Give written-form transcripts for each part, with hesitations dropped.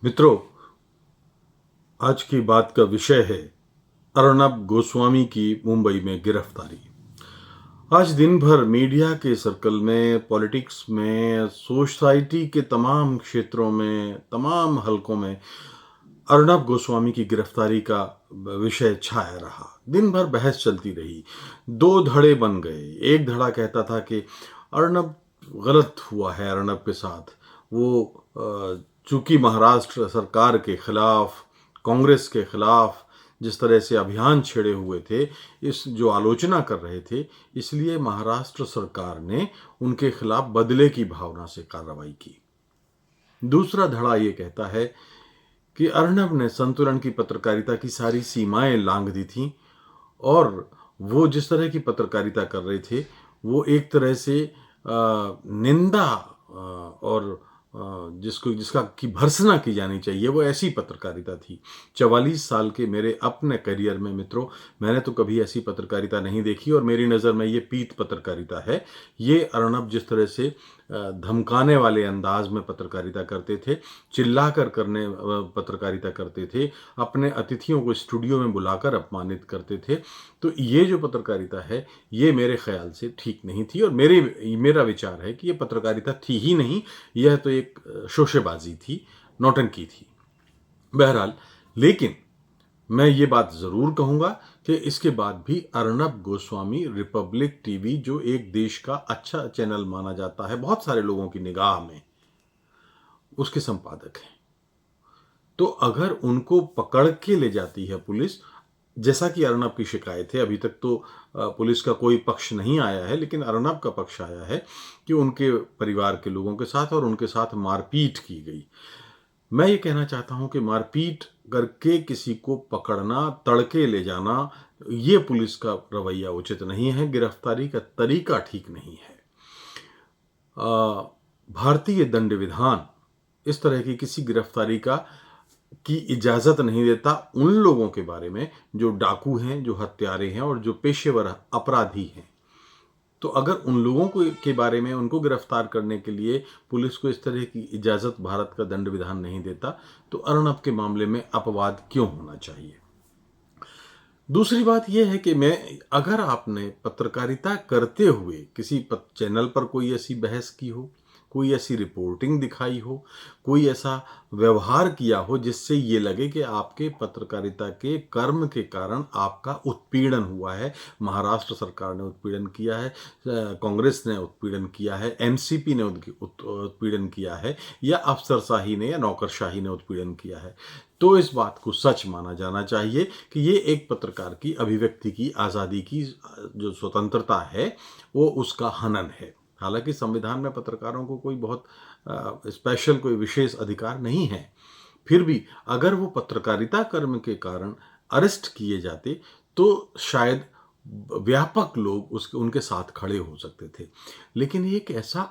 मित्रों, आज की बात का विषय है अर्नब गोस्वामी की मुंबई में गिरफ्तारी। आज दिन भर मीडिया के सर्कल में, पॉलिटिक्स में, सोसाइटी के तमाम क्षेत्रों में, तमाम हलकों में अर्नब गोस्वामी की गिरफ्तारी का विषय छाया रहा। दिन भर बहस चलती रही। दो धड़े बन गए। एक धड़ा कहता था कि अर्नब गलत हुआ है, अर्नब के साथ वो चूंकि महाराष्ट्र सरकार के खिलाफ, कांग्रेस के खिलाफ जिस तरह से अभियान छेड़े हुए थे, इस जो आलोचना कर रहे थे, इसलिए महाराष्ट्र सरकार ने उनके खिलाफ बदले की भावना से कार्रवाई की। दूसरा धड़ा ये कहता है कि अर्नब ने संतुलन की पत्रकारिता की सारी सीमाएं लांघ दी थीं और वो जिस तरह की पत्रकारिता कर रहे थे वो एक तरह से निंदा और जिसका की भर्त्सना की जानी चाहिए, वो ऐसी पत्रकारिता थी। 44 साल के मेरे अपने करियर में मित्रों, मैंने तो कभी ऐसी पत्रकारिता नहीं देखी और मेरी नज़र में ये पीत पत्रकारिता है। ये अर्नब जिस तरह से धमकाने वाले अंदाज में पत्रकारिता करते थे, चिल्लाकर करने पत्रकारिता करते थे, अपने अतिथियों को स्टूडियो में बुलाकर अपमानित करते थे, तो ये जो पत्रकारिता है ये मेरे ख्याल से ठीक नहीं थी और मेरा विचार है कि ये पत्रकारिता थी ही नहीं, यह तो एक शोशेबाजी थी, नौटंकी थी। बहरहाल, लेकिन मैं ये बात ज़रूर कहूँगा कि इसके बाद भी अर्नब गोस्वामी रिपब्लिक टीवी, जो एक देश का अच्छा चैनल माना जाता है बहुत सारे लोगों की निगाह में, उसके संपादक हैं। तो अगर उनको पकड़ के ले जाती है पुलिस, जैसा कि अर्नब की शिकायत है, अभी तक तो पुलिस का कोई पक्ष नहीं आया है, लेकिन अर्नब का पक्ष आया है कि उनके परिवार के लोगों के साथ और उनके साथ मारपीट की गई। मैं ये कहना चाहता हूं कि मारपीट करके किसी को पकड़ना, तड़के ले जाना, ये पुलिस का रवैया उचित नहीं है, गिरफ्तारी का तरीका ठीक नहीं है। भारतीय दंड विधान इस तरह की किसी गिरफ्तारी की इजाज़त नहीं देता उन लोगों के बारे में जो डाकू हैं, जो हत्यारे हैं और जो पेशेवर अपराधी हैं। तो अगर उन लोगों के बारे में उनको गिरफ्तार करने के लिए पुलिस को इस तरह की इजाज़त भारत का दंड विधान नहीं देता, तो अर्नब के मामले में अपवाद क्यों होना चाहिए? दूसरी बात यह है कि अगर आपने पत्रकारिता करते हुए किसी चैनल पर कोई ऐसी बहस की हो, कोई ऐसी रिपोर्टिंग दिखाई हो, कोई ऐसा व्यवहार किया हो जिससे ये लगे कि आपके पत्रकारिता के कर्म के कारण आपका उत्पीड़न हुआ है, महाराष्ट्र सरकार ने उत्पीड़न किया है, कांग्रेस ने उत्पीड़न किया है, एनसीपी ने उत्पीड़न किया है, या अफसरशाही ने या नौकरशाही ने उत्पीड़न किया है, तो इस बात को सच माना जाना चाहिए कि ये एक पत्रकार की अभिव्यक्ति की आज़ादी की जो स्वतंत्रता है वो उसका हनन है। हालांकि संविधान में पत्रकारों को कोई बहुत स्पेशल, कोई विशेष अधिकार नहीं है, फिर भी अगर वो पत्रकारिता कर्म के कारण अरेस्ट किए जाते तो शायद व्यापक लोग उनके साथ खड़े हो सकते थे। लेकिन एक ऐसा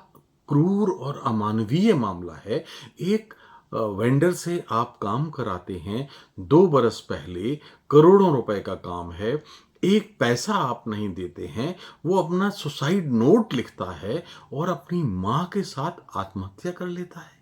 क्रूर और अमानवीय मामला है। एक वेंडर से आप काम कराते हैं, 2 बरस पहले करोड़ों रुपए का काम है, एक पैसा आप नहीं देते हैं, वो अपना सुसाइड नोट लिखता है और अपनी मां के साथ आत्महत्या कर लेता है।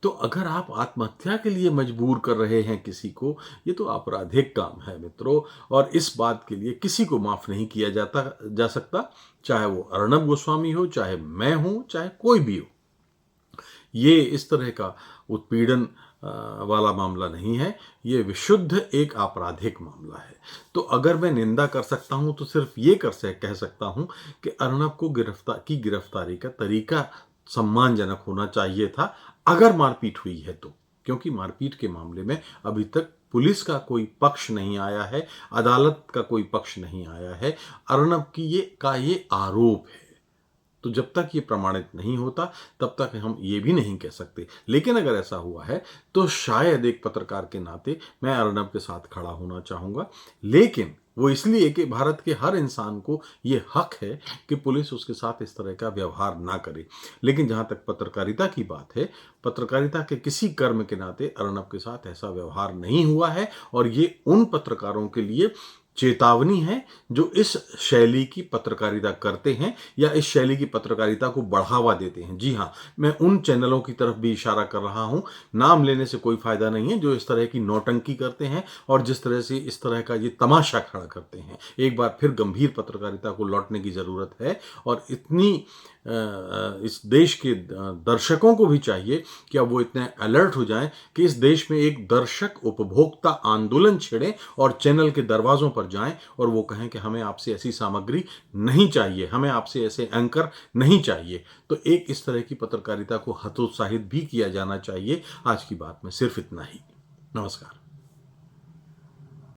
तो अगर आप आत्महत्या के लिए मजबूर कर रहे हैं किसी को, ये तो आपराधिक काम है मित्रों, और इस बात के लिए किसी को माफ नहीं किया जा सकता, चाहे वो अर्नब गोस्वामी हो, चाहे मैं हूं, चाहे कोई भी हो। ये इस तरह का उत्पीड़न वाला मामला नहीं है, ये विशुद्ध एक आपराधिक मामला है। तो अगर मैं निंदा कर सकता हूं तो सिर्फ ये कह सकता हूं कि अर्नब को गिरफ्तारी का तरीका सम्मानजनक होना चाहिए था, अगर मारपीट हुई है तो, क्योंकि मारपीट के मामले में अभी तक पुलिस का कोई पक्ष नहीं आया है, अदालत का कोई पक्ष नहीं आया है। अर्नब की ये आरोप है, तो जब तक ये प्रमाणित नहीं होता तब तक हम ये भी नहीं कह सकते। लेकिन अगर ऐसा हुआ है तो शायद एक पत्रकार के नाते मैं अर्नब के साथ खड़ा होना चाहूँगा, लेकिन वो इसलिए कि भारत के हर इंसान को ये हक है कि पुलिस उसके साथ इस तरह का व्यवहार ना करे। लेकिन जहाँ तक पत्रकारिता की बात है, पत्रकारिता के किसी कर्म के नाते अर्नब के साथ ऐसा व्यवहार नहीं हुआ है और ये उन पत्रकारों के लिए चेतावनी है जो इस शैली की पत्रकारिता करते हैं या इस शैली की पत्रकारिता को बढ़ावा देते हैं। जी हाँ, मैं उन चैनलों की तरफ भी इशारा कर रहा हूं, नाम लेने से कोई फायदा नहीं है, जो इस तरह की नौटंकी करते हैं और जिस तरह से इस तरह का ये तमाशा खड़ा करते हैं। एक बार फिर गंभीर पत्रकारिता को लौटने की जरूरत है और इस देश के दर्शकों को भी चाहिए कि अब वो इतने अलर्ट हो जाएं कि इस देश में एक दर्शक उपभोक्ता आंदोलन छेड़े और चैनल के दरवाजों पर जाएं और वो कहें कि हमें आपसे ऐसी सामग्री नहीं चाहिए, हमें आपसे ऐसे एंकर नहीं चाहिए। तो एक इस तरह की पत्रकारिता को हतोत्साहित भी किया जाना चाहिए। आज की बात में सिर्फ इतना ही। नमस्कार।